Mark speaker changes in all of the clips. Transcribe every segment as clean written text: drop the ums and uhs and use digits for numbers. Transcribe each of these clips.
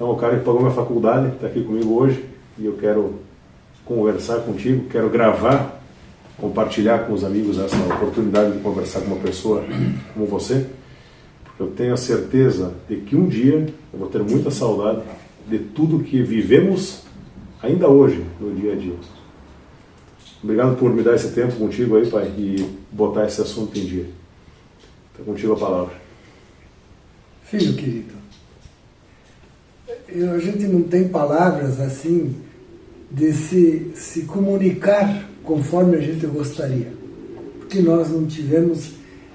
Speaker 1: Então o cara que pagou minha faculdade está aqui comigo hoje e eu quero conversar contigo, quero gravar, compartilhar com os amigos essa oportunidade de conversar com uma pessoa como você, porque eu tenho a certeza de que um dia eu vou ter muita saudade de tudo que vivemos ainda hoje, no dia a dia. Obrigado por me dar esse tempo contigo aí, pai, e botar esse assunto em dia. Está contigo a palavra.
Speaker 2: Filho querido, a gente não tem palavras assim de se comunicar conforme a gente gostaria, porque nós não tivemos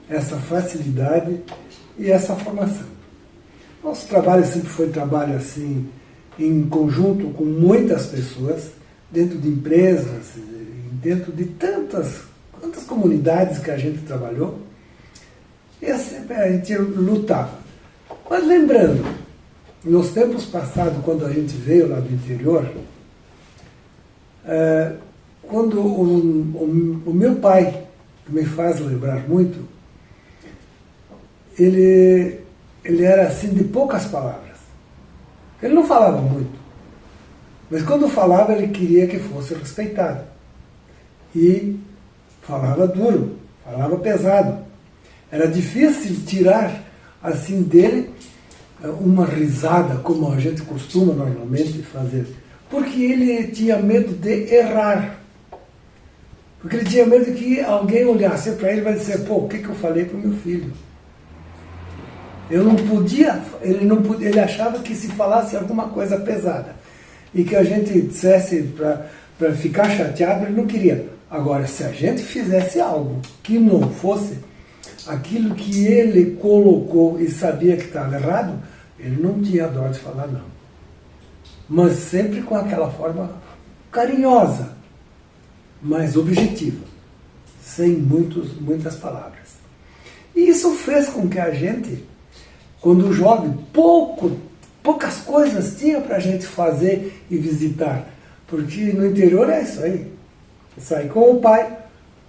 Speaker 2: essa facilidade e essa formação. Nosso trabalho sempre foi trabalho assim, em conjunto com muitas pessoas, dentro de empresas, dentro de tantas comunidades que a gente trabalhou, e assim a gente lutava. Mas lembrando, nos tempos passados, quando a gente veio lá do interior, quando o meu pai, que me faz lembrar muito, ele era assim de poucas palavras. Ele não falava muito, mas quando falava ele queria que fosse respeitado. E falava duro, falava pesado. Era difícil tirar assim dele uma risada, como a gente costuma normalmente fazer, porque ele tinha medo de errar. Porque ele tinha medo que alguém olhasse para ele e vai dizer, pô, o que eu falei para o meu filho? Eu não podia, ele achava que se falasse alguma coisa pesada e que a gente dissesse para ficar chateado, ele não queria. Agora, se a gente fizesse algo que não fosse aquilo que ele colocou e sabia que estava errado, ele não tinha dó de falar não. Mas sempre com aquela forma carinhosa, mas objetiva, sem muitas palavras. E isso fez com que a gente, quando jovem, poucas coisas tinha para a gente fazer e visitar. Porque no interior é isso aí. Sai com o pai,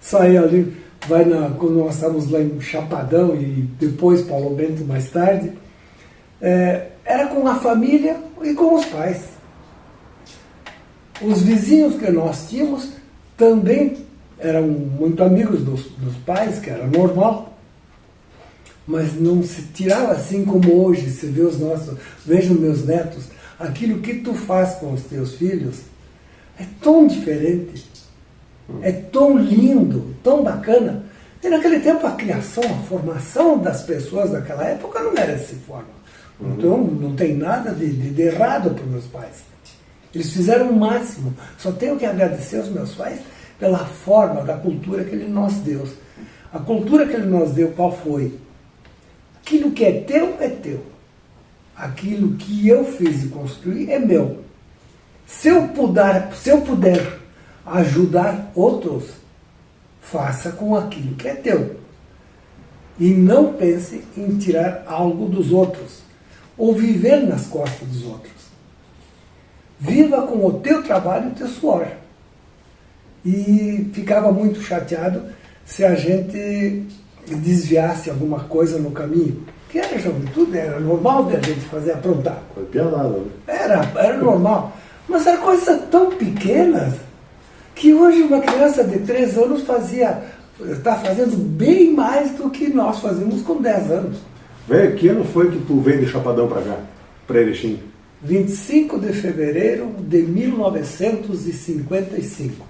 Speaker 2: sai ali, quando nós estávamos lá em Chapadão e depois Paulo Bento mais tarde, era com a família e com os pais. Os vizinhos que nós tínhamos também eram muito amigos dos pais, que era normal, mas não se tirava assim como hoje. Você vê vejo meus netos, aquilo que tu faz com os teus filhos é tão diferente, é tão lindo, tão bacana. E naquele tempo a criação, a formação das pessoas daquela época não era dessa forma. Então não tem nada de errado para os meus pais. Eles fizeram o máximo. Só tenho que agradecer aos meus pais pela forma da cultura que ele nos deu. A cultura que ele nos deu, qual foi? Aquilo que é teu, é teu. Aquilo que eu fiz e construí é meu. Se eu puder ajudar outros, faça com aquilo que é teu. E não pense em tirar algo dos outros, ou viver nas costas dos outros. Viva com o teu trabalho e o teu suor. E ficava muito chateado se a gente desviasse alguma coisa no caminho. Que era juventude, era normal de a gente fazer aprontar.
Speaker 1: Foi piadada, né?
Speaker 2: Era normal. Mas eram coisas tão pequenas que hoje uma criança de 3 anos está fazendo bem mais do que nós fazíamos com 10 anos.
Speaker 1: Velho, que ano foi que tu veio de Chapadão para cá, para Erechim?
Speaker 2: 25 de fevereiro de 1955.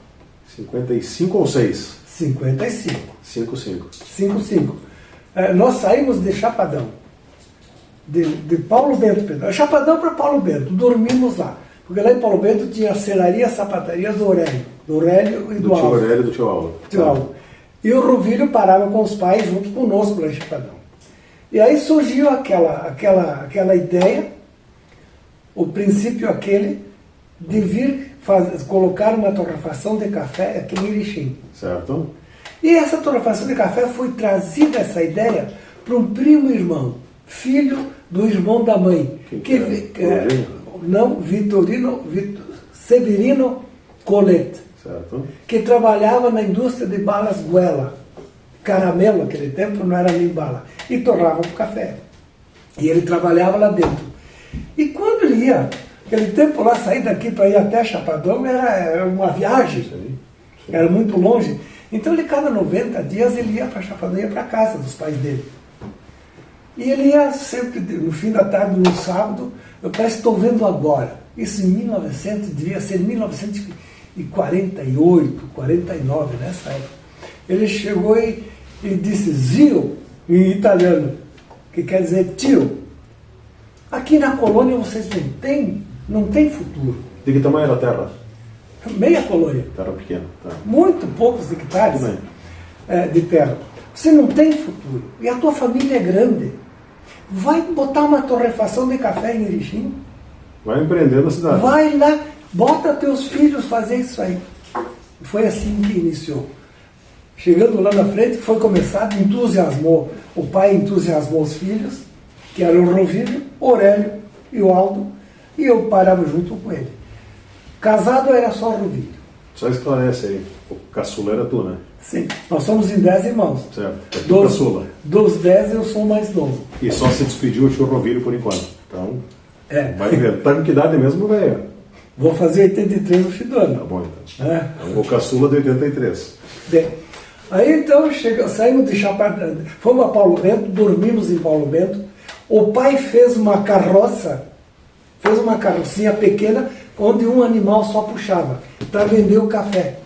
Speaker 1: 55 ou 6?
Speaker 2: 55.
Speaker 1: 55.
Speaker 2: 55. Nós saímos de Chapadão, de Paulo Bento, Chapadão para Paulo Bento, dormimos lá. Porque lá em Paulo Bento tinha a selaria, a sapataria do Aurélio e do Álvaro.
Speaker 1: Do Aurélio e do tio Álvaro.
Speaker 2: E o Ruvilho parava com os pais junto conosco lá em Chapadão. E aí surgiu aquela ideia, o princípio aquele, de vir colocar uma torrefação de café aqui em Erechim.
Speaker 1: Certo.
Speaker 2: E essa torrefação de café foi trazida, essa ideia, para um primo irmão, filho do irmão da mãe. Severino Colette,
Speaker 1: certo,
Speaker 2: que trabalhava na indústria de balas Guela. Caramelo, naquele tempo, não era nem bala. E torrava o café. E ele trabalhava lá dentro. E quando ele ia. Aquele tempo lá, sair daqui para ir até Chapadão era uma viagem.
Speaker 1: Sim.
Speaker 2: Era muito longe. Então ele, cada 90 dias, ele ia para Chapadão, ia para casa dos pais dele. E ele ia sempre, no fim da tarde, no sábado, eu parece que estou vendo agora. Isso em 1900, devia ser 1948, 49, nessa época. Ele chegou e disse, zio, em italiano, que quer dizer tio. Aqui na colônia vocês não tem futuro.
Speaker 1: De que tamanho era a terra?
Speaker 2: Meia colônia.
Speaker 1: Terra pequena. Tá.
Speaker 2: Muito poucos hectares de terra. Você não tem futuro. E a tua família é grande. Vai botar uma torrefação de café em Erechim.
Speaker 1: Vai empreender na cidade.
Speaker 2: Vai lá, bota teus filhos fazer isso aí. Foi assim que iniciou. Chegando lá na frente, foi começado, entusiasmou. O pai entusiasmou os filhos, que eram o Rovílio, o Aurélio e o Aldo, e eu parava junto com ele. Casado era só o Rovílio.
Speaker 1: Só esclarece aí, o caçula era tu, né?
Speaker 2: Sim, nós somos em 10 irmãos.
Speaker 1: Certo, é tu caçula.
Speaker 2: Dos 10 eu sou o mais novo.
Speaker 1: E só se despediu o tio Rovílio por enquanto. Então,
Speaker 2: vai
Speaker 1: ver. Tá com que idade mesmo, velho?
Speaker 2: Vou fazer 83 no fim do ano.
Speaker 1: Tá bom, então. Então o caçula de 83.
Speaker 2: Bem, aí então saímos de Chapadão, fomos a Paulo Bento, dormimos em Paulo Bento. O pai fez uma carrocinha pequena, onde um animal só puxava, para vender o café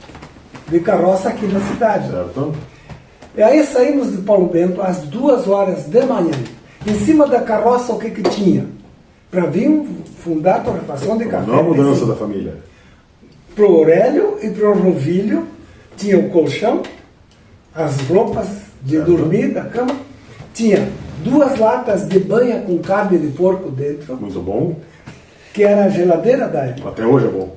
Speaker 2: de carroça aqui na cidade.
Speaker 1: Certo.
Speaker 2: E aí saímos de Paulo Bento às 2 horas de manhã. Em cima da carroça o que tinha? Para vir fundar a torrefação de café.
Speaker 1: Não a mudança da família.
Speaker 2: Para o Aurélio e para o Rovílio tinha o colchão, as roupas de dormir da cama, tinha 2 latas de banha com carne de porco dentro.
Speaker 1: Muito bom.
Speaker 2: Que era a geladeira da época.
Speaker 1: Até hoje é bom.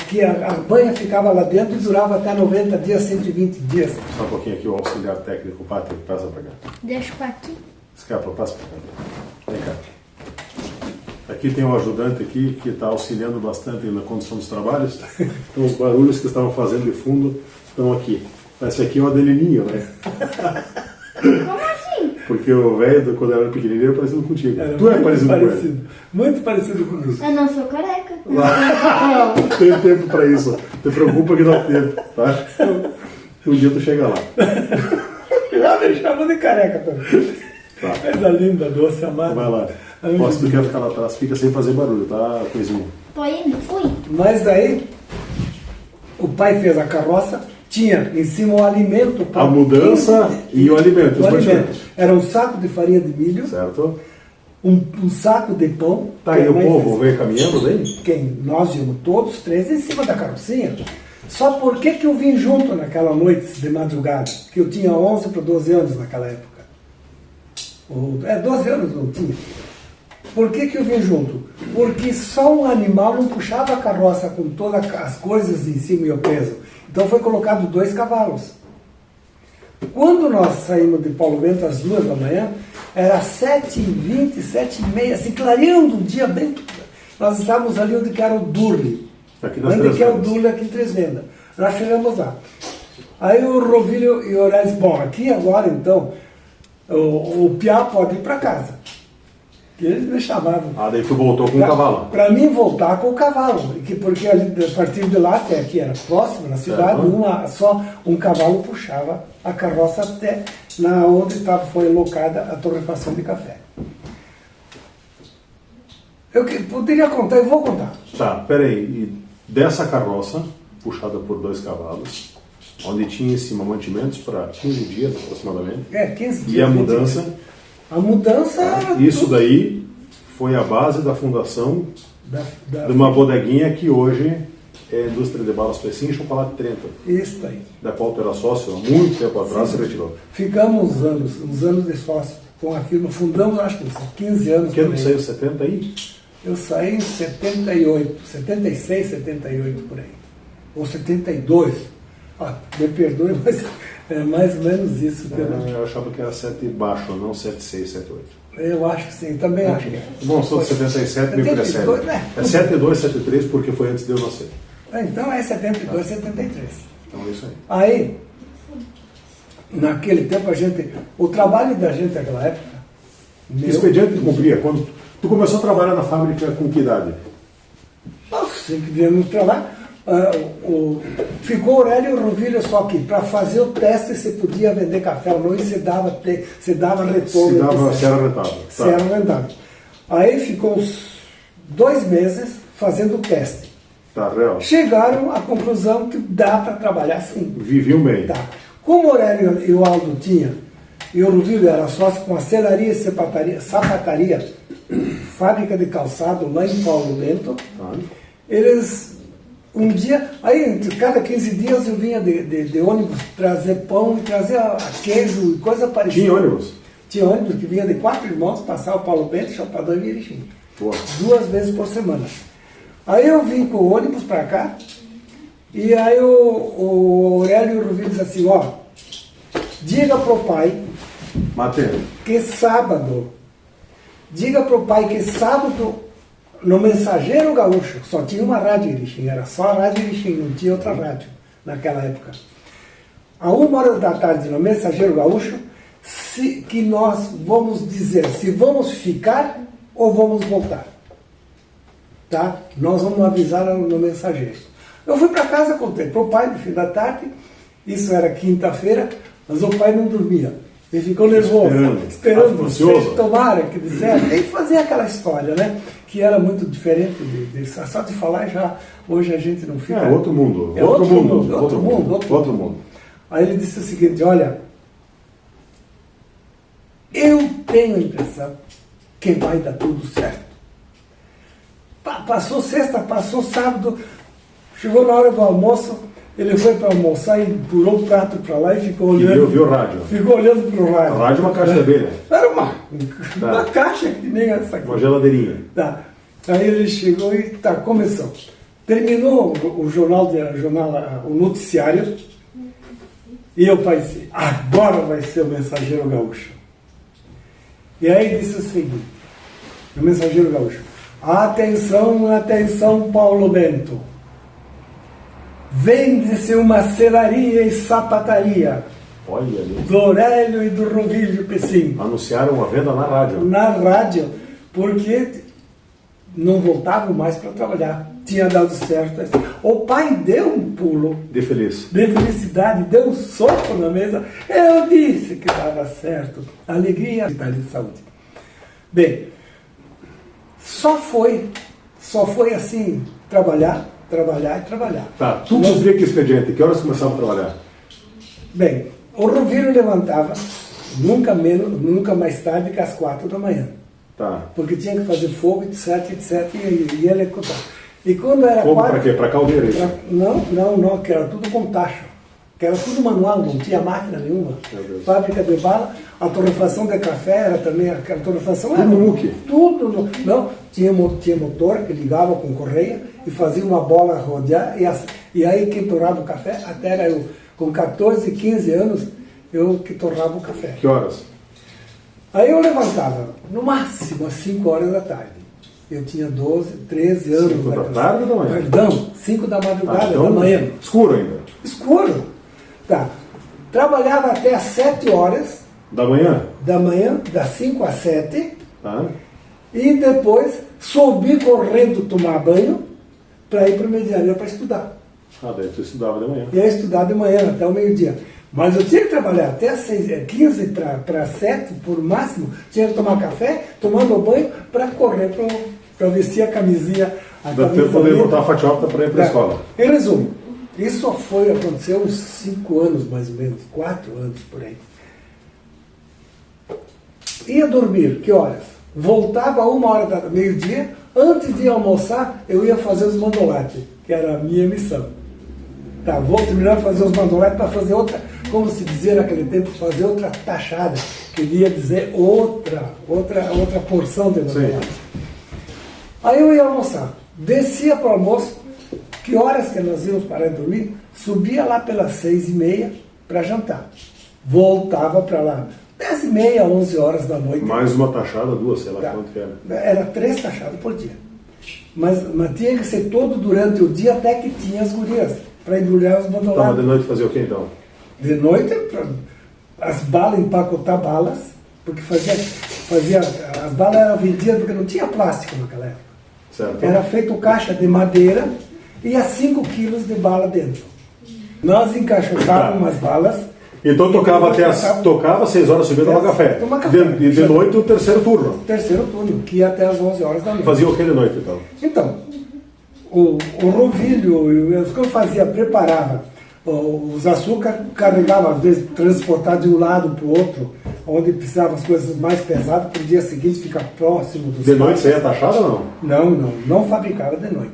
Speaker 2: Que a banha ficava lá dentro e durava até 90 dias, 120 dias.
Speaker 1: Só um pouquinho aqui, o auxiliar técnico, o Pátrio, passa para cá.
Speaker 3: Deixa o aqui.
Speaker 1: Escapa, passa para cá. Vem cá. Aqui tem um ajudante aqui que está auxiliando bastante na condução dos trabalhos. Então os barulhos que estavam fazendo de fundo estão aqui. Esse aqui é o Adelininho, né?
Speaker 3: Como assim?
Speaker 1: Porque o velho, quando era pequenininho, era parecido contigo. Tu é parecido com ele.
Speaker 2: Muito parecido comigo.
Speaker 3: Eu não sou careca.
Speaker 1: Não tem tempo para isso. Te preocupa que dá tempo, tá? Um dia tu chega lá.
Speaker 2: Já me chamam de careca também.
Speaker 1: Tá.
Speaker 2: Coisa linda, doce, amada.
Speaker 1: Vai lá. Se tu quer ficar lá atrás, fica sem fazer barulho, tá, coisinha?
Speaker 3: Tô indo, fui.
Speaker 2: Mas daí, o pai fez a carroça, tinha em cima o alimento.
Speaker 1: A mudança e o alimento.
Speaker 2: O alimento. Era um saco de farinha de milho.
Speaker 1: Certo.
Speaker 2: Um saco de pão.
Speaker 1: Tá, e o povo veio caminhando daí?
Speaker 2: Quem? Nós íamos todos 3 em cima da carrocinha. Só por que eu vim junto naquela noite de madrugada? Que eu tinha 11 para 12 anos naquela época. 12 anos não tinha. Por que eu vim junto? Porque só um animal não puxava a carroça com todas as coisas em cima e o peso. Então foi colocado 2 cavalos. Quando nós saímos de Paulo Bento às 2 da manhã, era 7h20, 7h30, assim, clareando o dia bem. Nós estávamos ali onde que era o Durli. Onde que é o Durli aqui em Três Vendas. Nós chegamos lá. Aí o Rovílio e o Aurélio disse, bom, aqui agora então, o Piá pode ir para casa. Que eles me chamavam.
Speaker 1: Daí tu voltou com o cavalo.
Speaker 2: Para mim voltar com o cavalo. Porque ali, a partir de lá até aqui era próximo, na cidade, só um cavalo puxava a carroça até onde foi alocada a torrefação de café. Eu poderia contar, eu vou contar.
Speaker 1: Tá, peraí. E dessa carroça, puxada por 2 cavalos, onde tinha em cima mantimentos para 15 dias aproximadamente.
Speaker 2: 15 dias.
Speaker 1: E a mudança?
Speaker 2: A mudança...
Speaker 1: Isso daí foi a base da fundação de uma bodeguinha que hoje é indústria de balas Pecinha e chocolate 30.
Speaker 2: Isso aí.
Speaker 1: Da qual tu era sócio há muito tempo atrás, se retirou.
Speaker 2: Ficamos uns anos de sócio com a firma. Fundamos, acho que 15 anos.
Speaker 1: Que ano saiu? 70 aí?
Speaker 2: Eu saí em 78, 76, 78 por aí. Ou 72. Me perdoe, mas é mais ou menos isso.
Speaker 1: Eu achava que era 7 baixo, não 76, 78.
Speaker 2: Eu acho que sim, também acho que é.
Speaker 1: Bom, sou de 77, me precede. É 72, 73, porque foi antes de eu nascer.
Speaker 2: Então é 72, 73.
Speaker 1: Então é isso aí.
Speaker 2: Aí, naquele tempo, o trabalho da gente naquela época...
Speaker 1: Que expediente tu cumpria? Tu começou a trabalhar na fábrica com que idade?
Speaker 2: Sempre viemos para lá. Ficou Aurélio Ruvilho só que para fazer o teste você podia vender café ou não, e você dava retorno.
Speaker 1: Se era rentável.
Speaker 2: Se era rentável. Aí ficou uns 2 meses fazendo o teste.
Speaker 1: Tá, real.
Speaker 2: Chegaram à conclusão que dá para trabalhar assim.
Speaker 1: Viviam bem.
Speaker 2: Tá. Como o Aurélio e o Aldo tinham, e o Ruvilho era sócio com a selaria e sapataria, fábrica de calçado lá em Paulo Bento, eles, um dia, aí cada 15 dias eu vinha de ônibus trazer pão e trazer queijo e coisa parecida.
Speaker 1: Tinha ônibus?
Speaker 2: Tinha ônibus que vinha de 4 irmãos, passar o Paulo Bento, Chapadão e Erechim. 2 vezes por semana. Aí eu vim com o ônibus para cá, e aí o Aurélio e o Ruvilho disse assim, ó, diga pro pai que sábado no Mensageiro Gaúcho, só tinha uma rádio Erechim, era só a rádio Erechim, não tinha outra rádio naquela época. A 1h da tarde no Mensageiro Gaúcho, que nós vamos dizer se vamos ficar ou vamos voltar. Tá? Nós vamos avisar no Mensageiro. Eu fui para casa, contei para o pai no fim da tarde, isso era quinta-feira, mas o pai não dormia. Ele ficou nervoso, esperando tomara que dissesse, e fazia aquela história, né? Que era muito diferente só de falar já, hoje a gente não fica...
Speaker 1: É outro mundo, outro mundo.
Speaker 2: Aí ele disse o seguinte, olha, eu tenho a impressão que vai dar tudo certo. Passou sexta, passou sábado, chegou na hora do almoço, ele foi para almoçar e empurrou o prato para lá e ficou olhando.
Speaker 1: E viu o rádio.
Speaker 2: Ficou olhando para o rádio.
Speaker 1: O rádio é uma caixa de abelha.
Speaker 2: Era uma caixa que nem essa aqui.
Speaker 1: Uma geladeirinha.
Speaker 2: Tá. Aí ele chegou e começou. Terminou o o noticiário, e eu pensei, agora vai ser o Mensageiro Gaúcho. E aí disse o seguinte, o Mensageiro Gaúcho, atenção, atenção, Paulo Bento. Vende-se uma selaria e sapataria.
Speaker 1: Olha ali.
Speaker 2: Do Aurélio e do Ruvilho Pessim.
Speaker 1: Anunciaram a venda na rádio.
Speaker 2: Na rádio, porque não voltavam mais para trabalhar. Tinha dado certo. O pai deu um pulo.
Speaker 1: De
Speaker 2: felicidade, deu um soco na mesa. Eu disse que dava certo. Alegria e de saúde. Bem, só foi assim, trabalhar e trabalhar.
Speaker 1: Tá, tu cumpria que expediente? Que horas começava a trabalhar?
Speaker 2: Bem, o Ruvilho levantava nunca mais tarde que às 4 da manhã.
Speaker 1: Tá.
Speaker 2: Porque tinha que fazer fogo, etc, e ele executar. E quando era
Speaker 1: fogo para quê? Para caldeira?
Speaker 2: Não, que era tudo com tacho. Que era tudo manual, não tinha máquina nenhuma. Fábrica de bala, a torrefação de café era também, a torrefação
Speaker 1: tudo
Speaker 2: era...
Speaker 1: no muque?
Speaker 2: Tudo, não, tinha motor que ligava com correia e fazia uma bola rodear, e aí quem torrava o café, até era eu, com 14, 15 anos, eu que torrava o café.
Speaker 1: Que horas?
Speaker 2: Aí eu levantava, no máximo, às 5 horas da tarde. Eu tinha 12, 13 anos.
Speaker 1: 5 da tarde ou da manhã?
Speaker 2: Perdão, 5 da madrugada,
Speaker 1: então,
Speaker 2: da manhã.
Speaker 1: Escuro ainda?
Speaker 2: Escuro. Tá. Trabalhava até às 7 horas.
Speaker 1: Da manhã?
Speaker 2: Da manhã, das 5 às 7.
Speaker 1: Tá.
Speaker 2: E depois subi correndo tomar banho para ir para o medianeiro para estudar.
Speaker 1: Daí tu estudava de manhã.
Speaker 2: Ia estudar de manhã até o meio-dia. Mas eu tinha que trabalhar até às 15 para 7, por máximo. Tinha que tomar café, tomar meu banho para correr, para vestir a camisinha.
Speaker 1: Dá tempo de poder botar a fatiota para ir para a escola.
Speaker 2: Em resumo, isso aconteceu uns 5 anos mais ou menos, 4 anos por aí. Ia dormir, que horas? Voltava a 1h da meio-dia, antes de almoçar, eu ia fazer os mandolates, que era a minha missão. Tá, vou terminar de fazer os mandolates para fazer outra, como se dizia naquele tempo, fazer outra taxada, queria dizer outra porção de mandolates. Aí eu ia almoçar, descia para o almoço, que horas que nós íamos parar de dormir, subia lá pelas 6h30 para jantar. Voltava para lá, 10h30, 11 horas da noite.
Speaker 1: Mais uma taxada, 2, sei lá quanto que era.
Speaker 2: Era 3 taxadas por dia. Mas tinha que ser todo durante o dia, até que tinha as gurias, para embrulhar os mandolates.
Speaker 1: Tá, mas de noite fazer o que então?
Speaker 2: De noite, as balas, empacotar balas, porque fazia... as balas eram vendidas porque não tinha plástico naquela época.
Speaker 1: Certo.
Speaker 2: Era feito caixa de madeira e a 5 quilos de bala dentro. Nós encaixotávamos umas balas.
Speaker 1: Então tocava 6 horas seguidas, tomava café.
Speaker 2: Tomava café.
Speaker 1: E de noite o terceiro turno.
Speaker 2: Terceiro turno, que ia até as 11 horas da noite.
Speaker 1: Fazia o que de noite, então?
Speaker 2: Então, o rovilho, o que eu fazia, preparava os açúcar, carregava, às vezes, transportar de um lado para o outro, onde precisava as coisas mais pesadas, para o dia seguinte ficar próximo dos
Speaker 1: De noite você ia taxado ou não?
Speaker 2: Não fabricava de noite.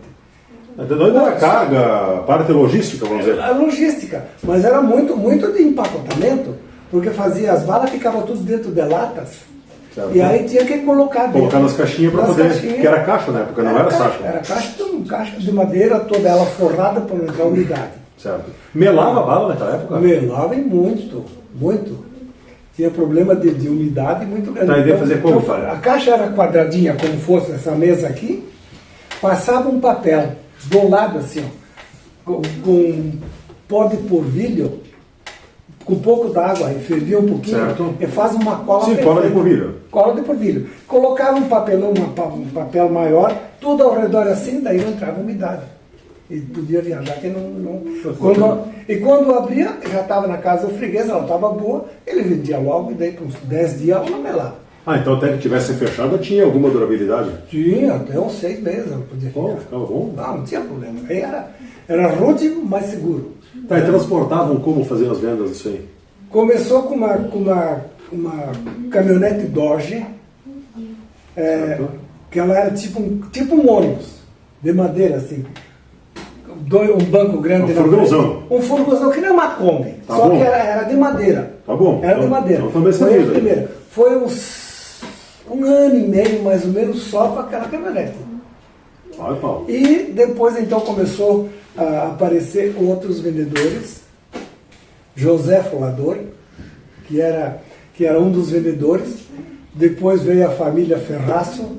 Speaker 1: De noite era carga, parte logística, vamos dizer.
Speaker 2: A logística, mas era muito de empacotamento, porque fazia, as balas ficavam tudo dentro de latas,
Speaker 1: Certo.
Speaker 2: e aí tinha que colocar dentro.
Speaker 1: Colocar nas caixinhas para poder. Que era caixa na época, não era saco.
Speaker 2: Era caixa de madeira, toda ela forrada para não entrar umidade.
Speaker 1: Certo. Melava a bala naquela época?
Speaker 2: Melava e muito. Tinha problema de umidade muito grande.
Speaker 1: Tá, a ideia de fazer como?
Speaker 2: A caixa era quadradinha, como fosse essa mesa aqui, passava um papel do lado assim, ó, com pó de polvilho, com um pouco d'água, e fervia um pouquinho,
Speaker 1: certo.
Speaker 2: E faz uma cola.
Speaker 1: Sim, cola de polvilho.
Speaker 2: Cola de polvilho. Colocava um papelão, um papel maior, tudo ao redor assim, daí não entrava umidade. E podia viajar, que não... Quando abria, já estava na casa do freguês, ela estava boa, ele vendia logo, e daí por uns 10 dias ela melava.
Speaker 1: Então até que tivesse fechado, tinha alguma durabilidade?
Speaker 2: Tinha, até uns 6 meses ela podia ficar.
Speaker 1: Ficava bom.
Speaker 2: Não tinha problema. Aí era rústico, mas seguro.
Speaker 1: E transportavam como fazer as vendas disso aí?
Speaker 2: Começou com uma caminhonete Dodge, que ela era tipo um ônibus, de madeira, assim. Um banco grande.
Speaker 1: Um furgãozão.
Speaker 2: Um furgãozão, que nem uma Kombi.
Speaker 1: Tá
Speaker 2: só
Speaker 1: bom.
Speaker 2: que era de madeira.
Speaker 1: Tá bom.
Speaker 2: Era de madeira.
Speaker 1: Então também
Speaker 2: Foi a
Speaker 1: servido.
Speaker 2: primeira. Foi uns 1 ano e meio, mais ou menos, só com aquela caminhonete.
Speaker 1: Vai, Paulo.
Speaker 2: E depois, então, começou a aparecer outros vendedores. José Folador, que era um dos vendedores. Depois veio a família Ferraço,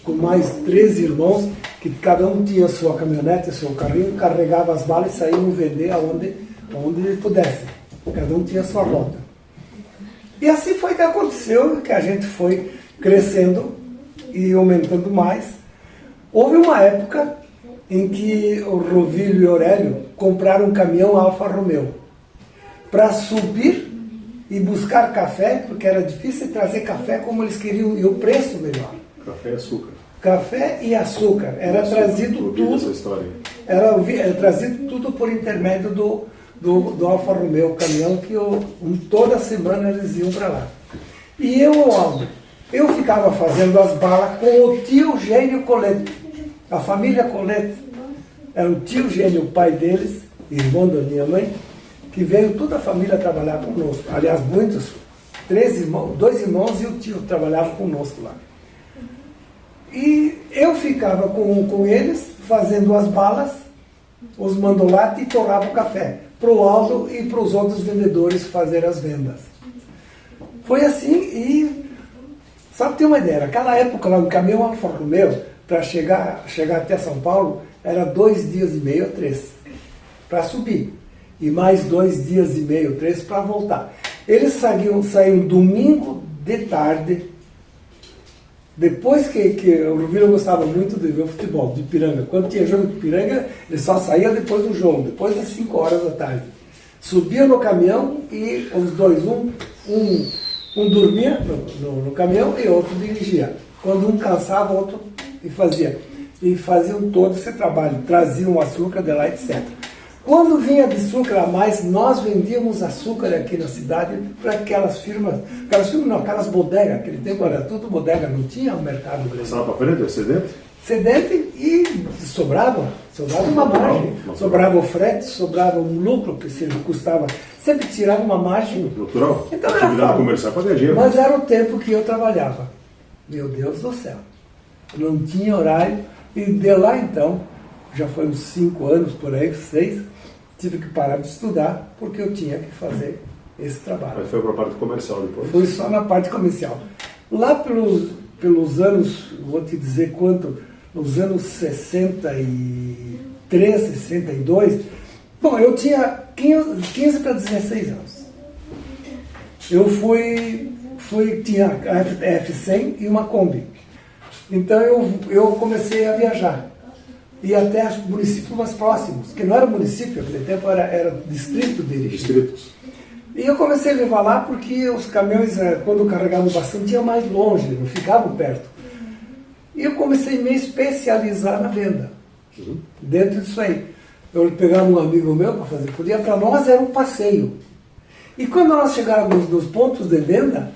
Speaker 2: com mais 3 irmãos, que cada um tinha sua caminhonete, seu carrinho, carregava as balas e saíam vender onde pudesse. Cada um tinha sua rota. E assim foi que aconteceu, que a gente foi crescendo e aumentando mais. Houve uma época em que o Rovilho e o Aurélio compraram um caminhão Alfa Romeo para subir e buscar café, porque era difícil trazer café como eles queriam, e o preço melhor.
Speaker 1: Café e açúcar.
Speaker 2: Café e açúcar. Era trazido tudo.
Speaker 1: Essa história.
Speaker 2: Era trazido tudo por intermédio do Alfa Romeo, o caminhão que toda semana eles iam para lá. E eu ficava fazendo as balas com o tio Gênio Colete. A família Colete era o tio Gênio, o pai deles, irmão da minha mãe, que veio toda a família trabalhar conosco. Aliás, muitos, 3 irmãos, 2 irmãos e o tio trabalhavam conosco lá. E eu ficava com eles, fazendo as balas, os mandolates e torrava o café, para o Aldo e para os outros vendedores fazer as vendas. Foi assim, e só para ter uma ideia, naquela época lá, um caminhão Alfa Romeo, para chegar até São Paulo, era 2 dias e meio, 3, para subir. E mais 2 dias e meio, 3 para voltar. Eles saíam domingo de tarde. Depois que o Rovilho gostava muito de ver o futebol, de Ipiranga. Quando tinha jogo de Ipiranga, ele só saía depois do jogo, depois das 5 horas da tarde. Subia no caminhão e os dois, um dormia no caminhão e outro dirigia. Quando um cansava, o outro fazia. E faziam todo esse trabalho, traziam açúcar de lá, etc. Quando vinha de açúcar a mais, nós vendíamos açúcar aqui na cidade para aquelas firmas não, aquelas bodegas, aquele tempo era tudo bodega, não tinha um mercado grande.
Speaker 1: Passava para frente, excedente?
Speaker 2: Excedente e sobrava uma margem, sobrava o frete, sobrava um lucro que se custava, sempre tirava uma margem.
Speaker 1: Natural,
Speaker 2: então,
Speaker 1: atividade comercial para ganhar dinheiro.
Speaker 2: Mas era o tempo que eu trabalhava. Meu Deus do céu, não tinha horário, e de lá então, já foi uns 5 anos por aí, 6, tive que parar de estudar, porque eu tinha que fazer esse trabalho.
Speaker 1: Mas foi para a parte comercial depois?
Speaker 2: Foi só na parte comercial. Lá pelos anos, vou te dizer quanto, nos anos 63, 62, bom, eu tinha 15 para 16 anos. Eu fui tinha a F100 e uma Kombi. Então eu comecei a viajar. E até os municípios mais próximos, que não era município, naquele tempo era distrito de Erechim.
Speaker 1: Distritos.
Speaker 2: E eu comecei a levar lá porque os caminhões, quando carregavam bastante, iam mais longe, não ficavam perto. E eu comecei a me especializar na venda. Dentro disso aí. Eu pegava um amigo meu para fazer folia, para nós era um passeio. E quando nós chegávamos nos pontos de venda,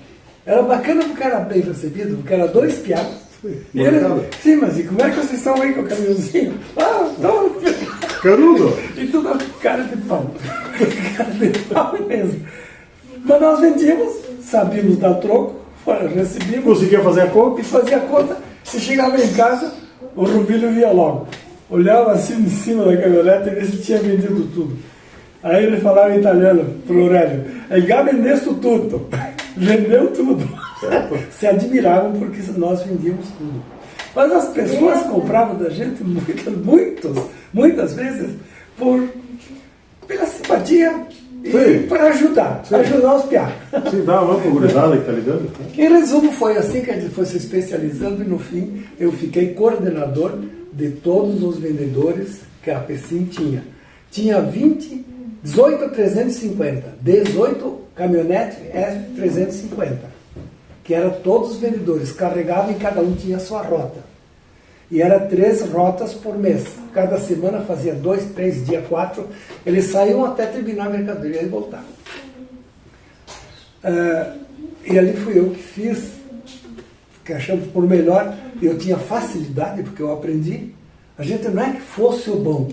Speaker 2: era bacana porque era bem recebido, porque era 2 piados. E ele, sim, mas e como é que vocês estão aí com o caminhãozinho? Ah, estão...
Speaker 1: Carudo!
Speaker 2: E tudo cara de pau. Cara de pau mesmo. Mas nós vendíamos, sabíamos dar troco, recebíamos.
Speaker 1: Conseguia fazer a conta?
Speaker 2: E fazia a conta. Se chegava em casa, o Rubilho via logo. Olhava assim em cima da caminhonete e via se tinha vendido tudo. Aí ele falava em italiano pro Aurélio, "El già vendesto tutto." Vendeu tudo. Certo. Se admiravam porque nós vendíamos tudo. Mas as pessoas compravam da gente muitas vezes pela simpatia e para ajudar os piados.
Speaker 1: Sim, dá uma gurizada que está ligando.
Speaker 2: Em resumo, foi assim que a gente foi se especializando e no fim eu fiquei coordenador de todos os vendedores que a Pecim tinha. Tinha 18 350, 18 caminhonete F350, que eram todos os vendedores, carregavam e cada um tinha a sua rota. E era 3 rotas por mês. Cada semana fazia 2, 3 dias, 4. Eles saíam até terminar a mercadoria e voltavam. E ali fui eu que fiz, que achamos por melhor. Eu tinha facilidade, porque eu aprendi. A gente não é que fosse o bom,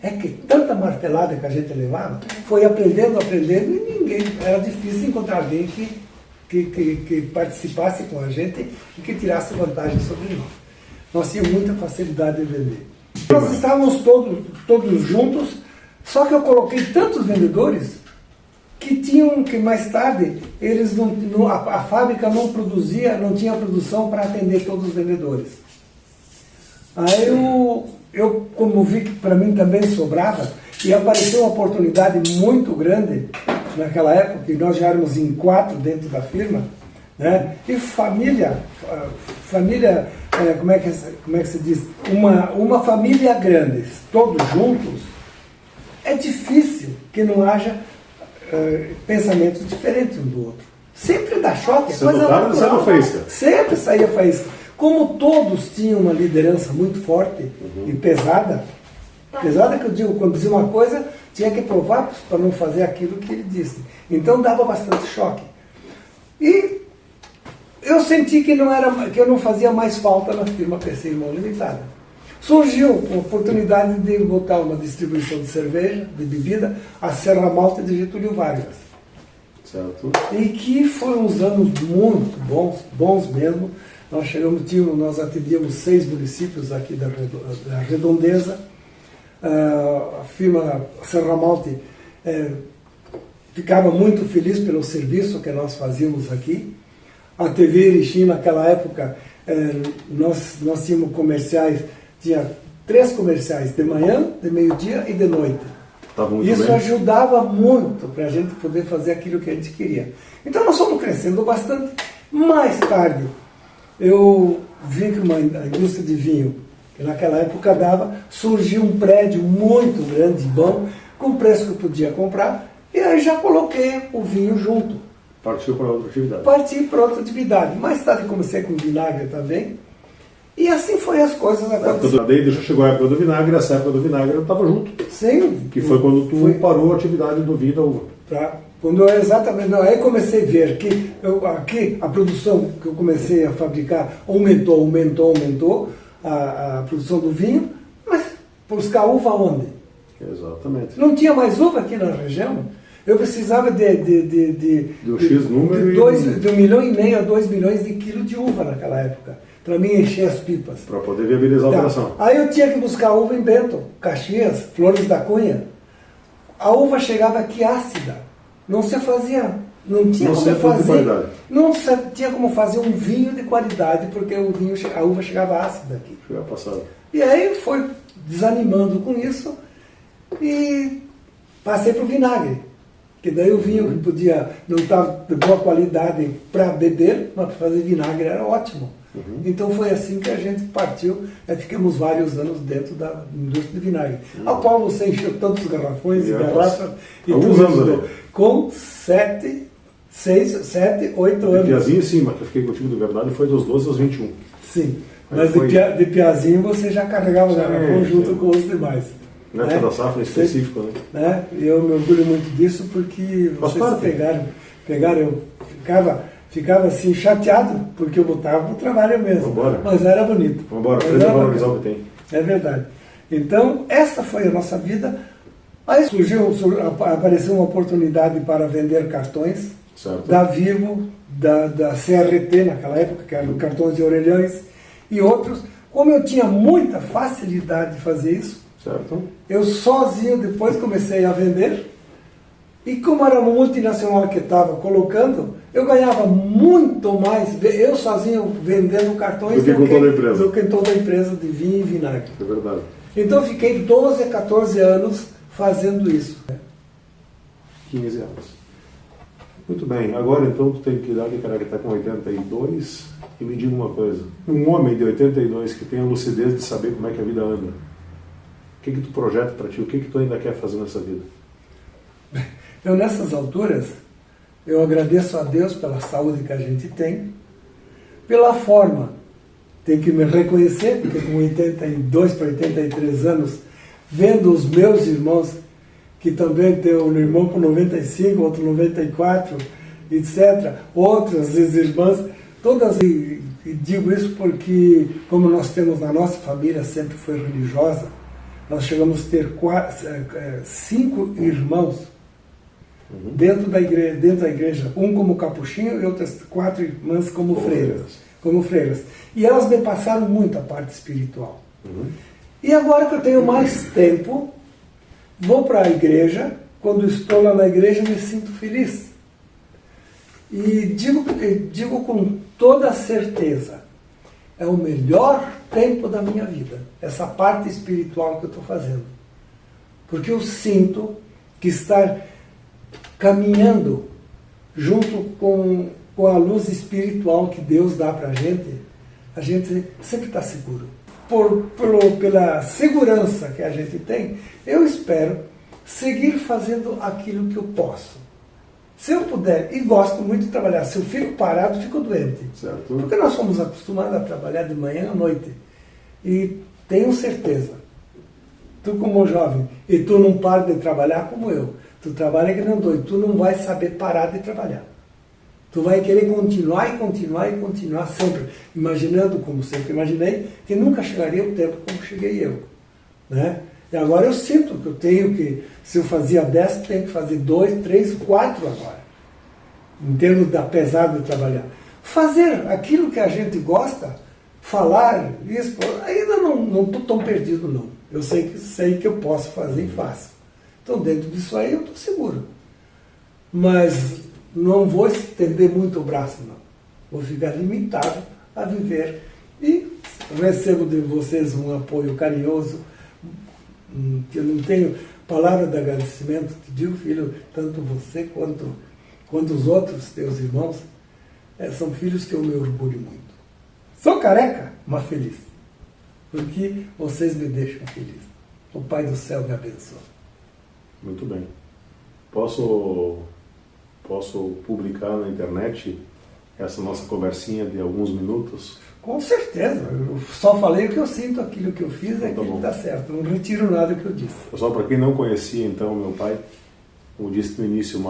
Speaker 2: é que tanta martelada que a gente levava, foi aprendendo, e ninguém, era difícil encontrar alguém que participasse com a gente e que tirasse vantagem sobre nós. Nós tínhamos muita facilidade de vender. Nós estávamos todos juntos, só que eu coloquei tantos vendedores que mais tarde a fábrica não produzia, não tinha produção para atender todos os vendedores. Aí eu como vi que para mim também sobrava, e apareceu uma oportunidade muito grande naquela época, que nós já éramos em 4 dentro da firma, né? E família, como é que se diz? Uma família grande, todos juntos, é difícil que não haja pensamentos diferentes um do outro. Sempre dá choque. Sempre saía faísca. Como todos tinham uma liderança muito forte e pesada que eu digo, quando dizia uma coisa, tinha que provar para não fazer aquilo que ele disse. Então dava bastante choque. E eu senti que eu não fazia mais falta na firma PC Irmão Limitada. Surgiu a oportunidade de botar uma distribuição de cerveja, de bebida, a Serra Malte de Getúlio Vargas.
Speaker 1: Certo.
Speaker 2: E que foram uns anos muito bons mesmo. Nós atendíamos 6 municípios aqui da Redondeza. A firma Serra Malte ficava muito feliz pelo serviço que nós fazíamos aqui. A TV Erechim, naquela época, nós tínhamos comerciais, tinha 3 comerciais, de manhã, de meio-dia e de noite. Isso ajudava muito para a gente poder fazer aquilo que a gente queria. Então nós fomos crescendo bastante. Mais tarde, eu vi que a indústria de vinho, que naquela época surgiu um prédio muito grande, bom, com o preço que eu podia comprar, e aí já coloquei o vinho junto.
Speaker 1: Partiu para outra atividade.
Speaker 2: Parti para outra atividade. Mais tarde comecei com vinagre também. E assim foi as coisas acontecendo.
Speaker 1: Daí já chegou a época do vinagre, essa época do vinagre eu estava junto.
Speaker 2: Sim.
Speaker 1: Que foi quando parou a atividade do vinho da uva.
Speaker 2: Exatamente. Aí comecei a ver que aqui a produção que eu comecei a fabricar aumentou a produção do vinho, mas buscar uva onde?
Speaker 1: Exatamente.
Speaker 2: Não tinha mais uva aqui na região. Eu precisava de
Speaker 1: X número
Speaker 2: de 1,5 milhão a 2 milhões de quilos de uva naquela época, para mim encher as pipas.
Speaker 1: Para poder viabilizar a operação.
Speaker 2: Aí eu tinha que buscar uva em Bento, Caxias, Flores da Cunha. A uva chegava aqui ácida. Não tinha como fazer um vinho de qualidade, porque a uva chegava ácida aqui. E aí foi desanimando com isso e passei para o vinagre. Que daí o vinho que podia não estar de boa qualidade para beber, mas para fazer vinagre era ótimo. Então foi assim que a gente partiu, ficamos vários anos dentro da indústria de vinagre, a qual você encheu tantos garrafões e garrafas e
Speaker 1: alguns
Speaker 2: tudo
Speaker 1: anos
Speaker 2: isso, com 7, 8 anos.
Speaker 1: De Piazinho, sim, mas que eu fiquei contigo de verdade foi dos 12 aos 21.
Speaker 2: Sim, mas
Speaker 1: foi...
Speaker 2: de Piazinho você já carregava o garrafão junto com os demais.
Speaker 1: Na época da safra em específico,
Speaker 2: né? E eu me orgulho muito disso porque vocês pegaram, eu ficava assim chateado porque eu botava pro trabalho mesmo.
Speaker 1: Vambora.
Speaker 2: Mas era bonito.
Speaker 1: Vamos embora, aprenda a valorizar o que tem.
Speaker 2: É verdade. Então, essa foi a nossa vida. Aí apareceu uma oportunidade para vender cartões,
Speaker 1: certo,
Speaker 2: da Vivo, da CRT naquela época, que eram cartões de orelhões, e outros. Como eu tinha muita facilidade de fazer isso,
Speaker 1: certo,
Speaker 2: eu sozinho depois comecei a vender, e como era uma multinacional que estava colocando, eu ganhava muito mais, eu sozinho vendendo cartões
Speaker 1: do que em
Speaker 2: toda a empresa de vinho e vinagre.
Speaker 1: É verdade.
Speaker 2: Então eu fiquei 12 a 14 anos fazendo isso.
Speaker 1: 15 anos. Muito bem, agora então tu tem que idade, cara, que está com 82, e me diga uma coisa, um homem de 82 que tem a lucidez de saber como é que a vida anda, o que tu projeta para ti, o que tu ainda quer fazer nessa vida?
Speaker 2: Então nessas alturas, eu agradeço a Deus pela saúde que a gente tem, pela forma, tem que me reconhecer, porque com 82 para 83 anos, vendo os meus irmãos, que também tem um irmão com 95, outro 94, etc., outras irmãs, todas, e digo isso porque, como nós temos na nossa família, sempre foi religiosa, nós chegamos a ter 5 irmãos dentro da igreja, um como capuchinho e outras 4 irmãs como freiras. E elas me passaram muito a parte espiritual. E agora que eu tenho mais tempo, vou para a igreja, quando estou lá na igreja me sinto feliz. E digo com toda certeza, é o melhor tempo da minha vida, essa parte espiritual que eu estou fazendo. Porque eu sinto que estar caminhando junto com a luz espiritual que Deus dá para a gente sempre está seguro. Pela segurança que a gente tem, eu espero seguir fazendo aquilo que eu posso. Se eu puder, e gosto muito de trabalhar, se eu fico parado, fico doente.
Speaker 1: Certo.
Speaker 2: Porque nós somos acostumados a trabalhar de manhã à noite. E tenho certeza, tu como jovem, e tu não para de trabalhar como eu, tu trabalha que não doido, tu não vai saber parar de trabalhar. Tu vai querer continuar e continuar e continuar sempre, imaginando, como sempre imaginei, que nunca chegaria o tempo como cheguei eu. Né? E agora eu sinto que eu tenho que, se eu fazia 10, tenho que fazer 2, 3, 4 agora. Em termos da pesada de trabalhar. Fazer aquilo que a gente gosta, falar, expor, ainda não estou tão perdido não. Eu sei que eu posso fazer e faço. Então dentro disso aí eu estou seguro. Mas não vou estender muito o braço, não. Vou ficar limitado a viver. E recebo de vocês um apoio carinhoso, que eu não tenho palavra de agradecimento. Te digo, filho, tanto você quanto os outros teus irmãos, são filhos que eu me orgulho muito. Sou careca, mas feliz. Porque vocês me deixam feliz. O Pai do Céu me abençoe.
Speaker 1: Muito bem. Posso publicar na internet essa nossa conversinha de alguns minutos?
Speaker 2: Com certeza. Eu só falei o que eu sinto, aquilo que eu fiz é aquilo que está certo. Não retiro nada do que eu disse.
Speaker 1: Pessoal, para quem não conhecia, então, meu pai, como disse no início,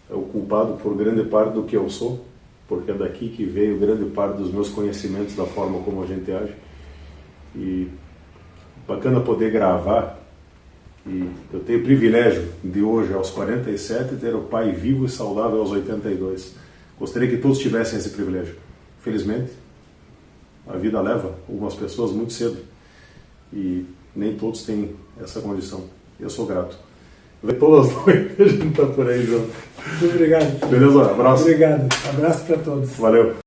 Speaker 1: é o culpado por grande parte do que eu sou, porque é daqui que veio grande parte dos meus conhecimentos da forma como a gente age. E bacana poder gravar. E eu tenho o privilégio de hoje, aos 47, ter o pai vivo e saudável aos 82. Gostaria que todos tivessem esse privilégio. Felizmente, a vida leva algumas pessoas muito cedo e nem todos têm essa condição. Eu sou grato. Vê todas as noites, a gente está por aí, João.
Speaker 2: Muito obrigado.
Speaker 1: Beleza? Abraço.
Speaker 2: Obrigado. Abraço para todos.
Speaker 1: Valeu.